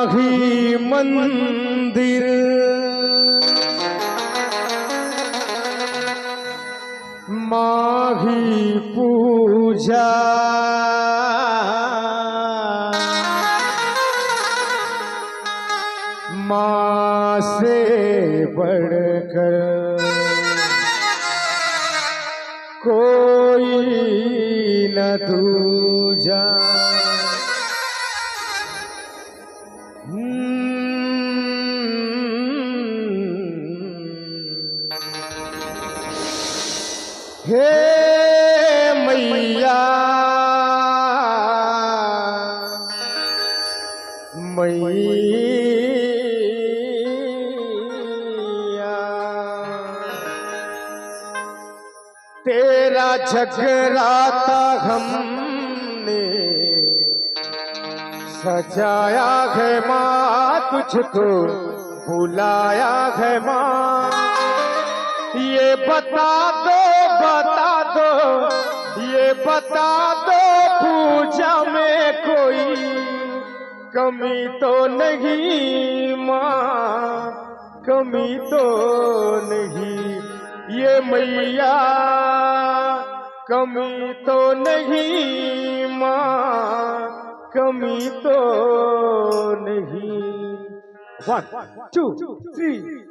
माही मंदिर माही पूजा माँ से बढ़कर कोई न दूजा। हे मैया मैया तेरा जगराता हमने सजाया है माँ, तुझको बुलाया है माँ। ये बता दो ये बता दो पूजा में कोई कमी तो नहीं माँ, कमी तो नहीं। ये मैया कमी तो नहीं माँ, कमी तो नहीं। 1 2 3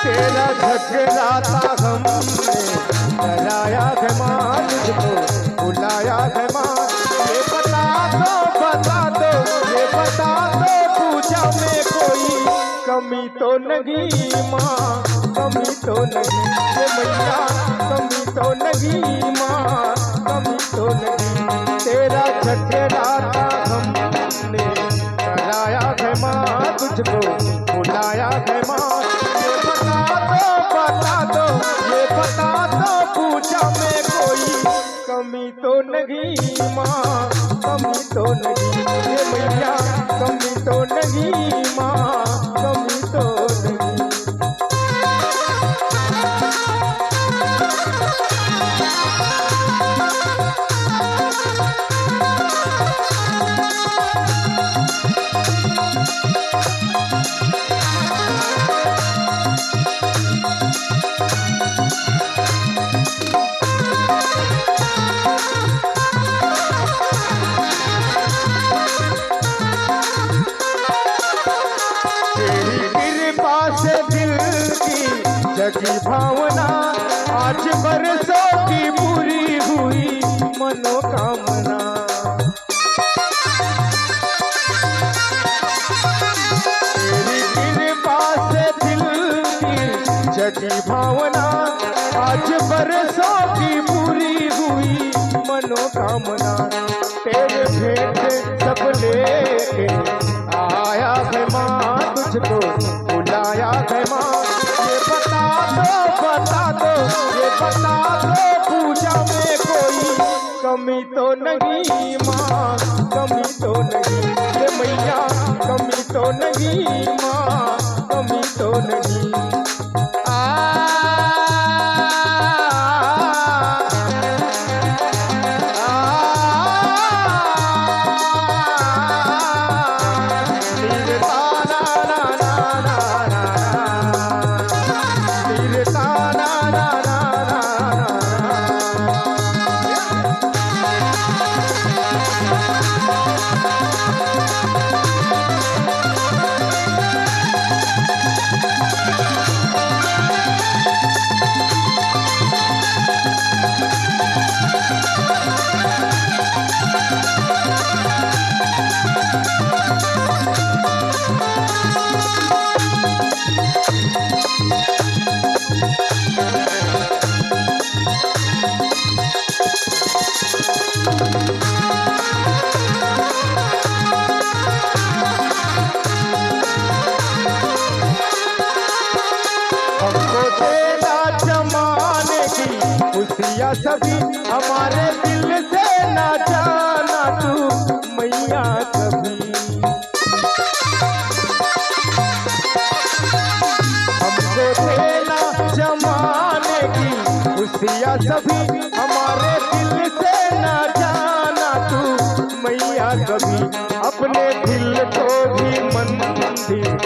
तेरा जगराता हमने कराया है माँ, तुझको बुलाया है माँ। ये बता दो ये बता दो पूजा में कोई कमी तो नहीं माँ, कमी तो नहीं। ये मैया कमी तो नहीं माँ, कमी तो नहीं। तेरा जगराता हमने कराया है माँ, तुझको बुलाया है माँ। ये बता दो पूजा में कोई कमी तो नहीं माँ, कमी तो नहीं। ये मैया कमी तो नहीं माँ, कमी तो नहीं। जगी भावना आज बरसों की पूरी हुई मनोकामना। तेरी कृपा से दिल की जगी भावना आज बरसों की पूरी हुई मनोकामना। तेरे भेंट सब लेके आया है माँ, तुझको बुलाया है माँ। ये बता दो पूजा में कोई कमी तो नहीं माँ, कमी तो नहीं। ये मैया कमी तो नहीं माँ, कमी तो नहीं। खुशियाँ सभी हमारे दिल से ना जाना तू मैया कभी। हमको देना जमाने की खुशियाँ सभी हमारे दिल से ना जाना तू मैया कभी। अपने दिल को भी मंदिर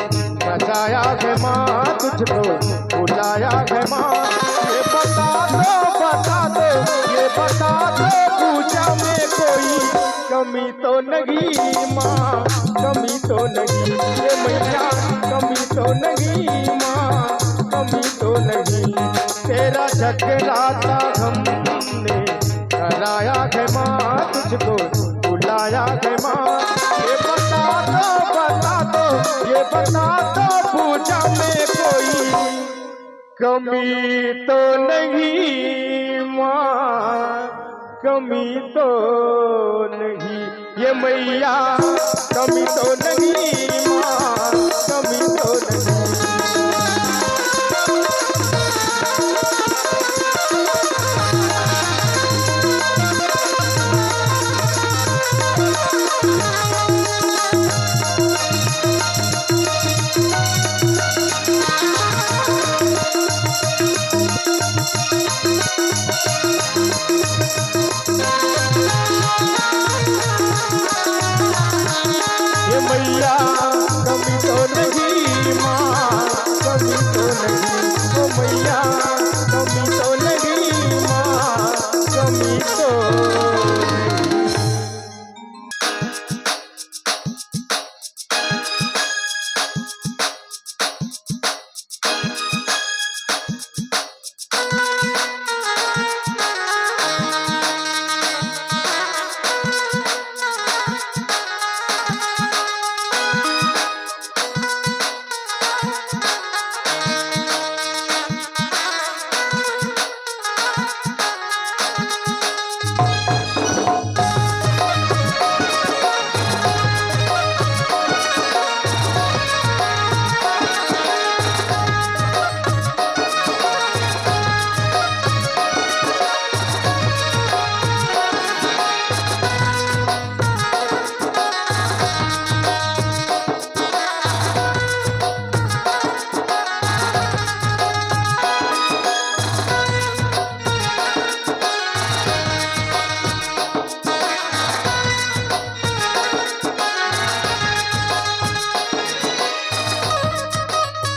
सजाया है माँ, तुझको बुलाया है माँ। ये बता दो, ये बता दो पूजा में कोई कमी तो नहीं माँ, कमी तो नहीं। ये मैया कमी तो नहीं माँ, कमी तो नहीं। तेरा जगराता हमने कराया है माँ, तुझको बुलाया है माँ। ये बता दो, ये बता दो पूजा में कोई कमी तो नहीं माँ, कमी तो नहीं। ये मैया कमी तो नहीं माँ, कमी तो नहीं। मैया कमी तो नहीं माँ, कमी तो नहीं। ओ मैया कमी तो नहीं माँ, कमी तो नहीं।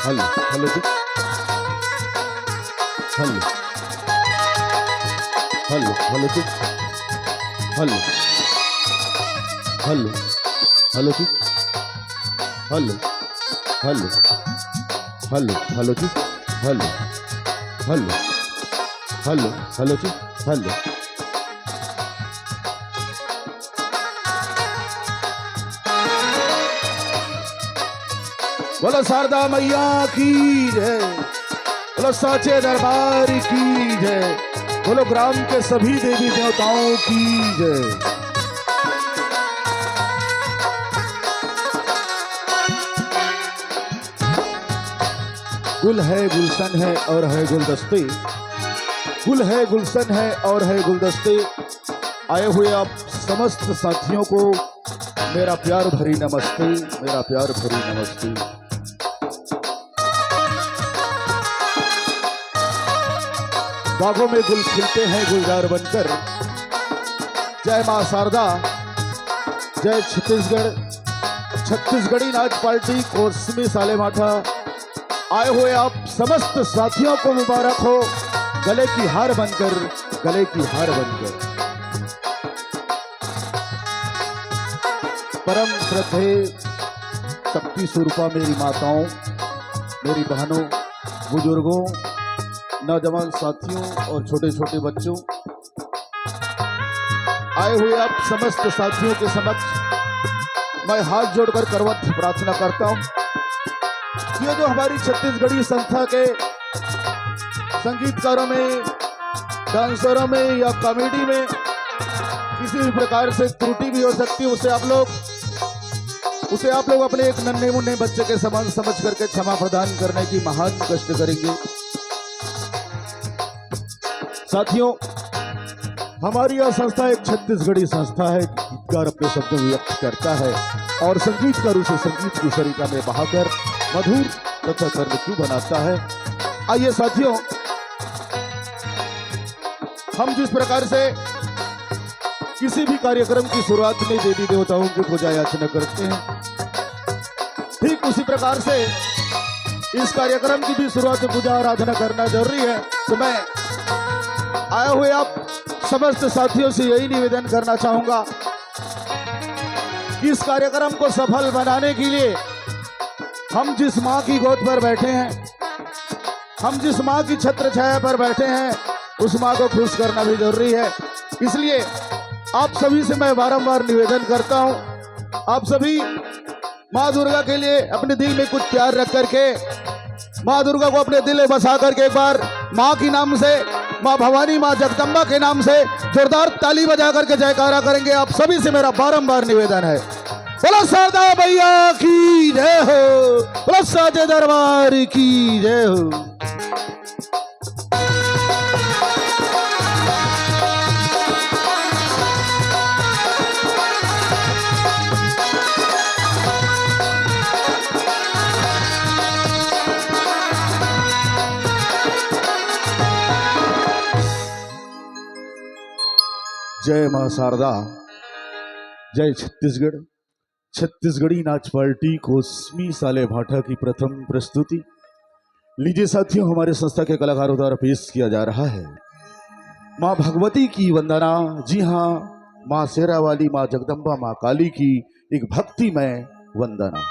हेलो हेलो जी, हेलो हेलो हेलो जी, हेलो हेलो हेलो जी, हेलो हेलो हेलो हेलो जी, हेलो हेलो हेलो हेलो जी, हेलो। बोलो शारदा मैया की जय, बोलो साचे दरबार की जय, बोलो ग्राम के सभी देवी देवताओं की जय। गुल है गुलशन है और है गुलदस्ते, गुल है गुलशन है और है गुलदस्ते। आए हुए आप समस्त साथियों को मेरा प्यार भरी नमस्ते, मेरा प्यार भरी नमस्ते। बागों में गुल खिलते हैं गुलजार बनकर। जय मां शारदा, जय छत्तीसगढ़, छत्तीसगढ़ी नाच पार्टी कोसमी सालेमाठा। आए हुए आप समस्त साथियों को मुबारक हो, गले की हार बनकर, गले की हार बनकर। परम श्रद्धेय शक्ति स्वरूपा मेरी माताओं, मेरी बहनों, बुजुर्गों, नौजवान साथियों और छोटे छोटे बच्चों, आए हुए आप समस्त साथियों के समक्ष मैं हाथ जोड़कर करवत प्रार्थना करता हूं। ये जो हमारी छत्तीसगढ़ी संस्था के संगीतकारों में, डांसरों में या कॉमेडी में किसी भी प्रकार से त्रुटि भी हो सकती है, उसे आप लोग अपने एक नन्हे मुन्ने बच्चे के समान समझ करके क्षमा प्रदान करने की महान कष्ट करेंगे। साथियों, हमारी यह संस्था एक छत्तीसगढ़ी संस्था है। गीतकार अपने शब्दों में व्यक्त करता है और संगीतकार उसे संगीत की सरिता में बहाकर मधुर तथा कर्णक्यू बनाता है। आइए साथियों, हम जिस प्रकार से किसी भी कार्यक्रम की शुरुआत में देवी देवताओं की पूजा याचना करते हैं, ठीक उसी प्रकार से इस कार्यक्रम की भी शुरुआत में पूजा आराधना करना जरूरी है। तो मैं आए हुए आप समस्त साथियों से यही निवेदन करना चाहूंगा कि इस कार्यक्रम को सफल बनाने के लिए हम जिस मां की गोद पर बैठे हैं, हम जिस मां की छत्र छाया पर बैठे हैं, उस मां को खुश करना भी जरूरी है। इसलिए आप सभी से मैं बारंबार निवेदन करता हूं, आप सभी मां दुर्गा के लिए अपने दिल में कुछ प्यार रख करके मां दुर्गा को अपने दिल में बसा करके एक बार मां के नाम से, मां भवानी, मां जगदम्बा के नाम से जोरदार ताली बजा करके जयकारा करेंगे। आप सभी से मेरा बारंबार निवेदन है, बोलो शारदा मैया की जय हो, बोलो साचे दरबार की जय हो। जय मां शारदा, जय छत्तीसगढ़। छत्तीसगढ़ी नाच पार्टी कोस्मी साले भाटा की प्रथम प्रस्तुति लीजिए साथियों, हमारे संस्था के कलाकारों द्वारा पेश किया जा रहा है मां भगवती की वंदना। जी हाँ, मां शेरा वाली, मां जगदम्बा, मां काली की एक भक्तिमय वंदना।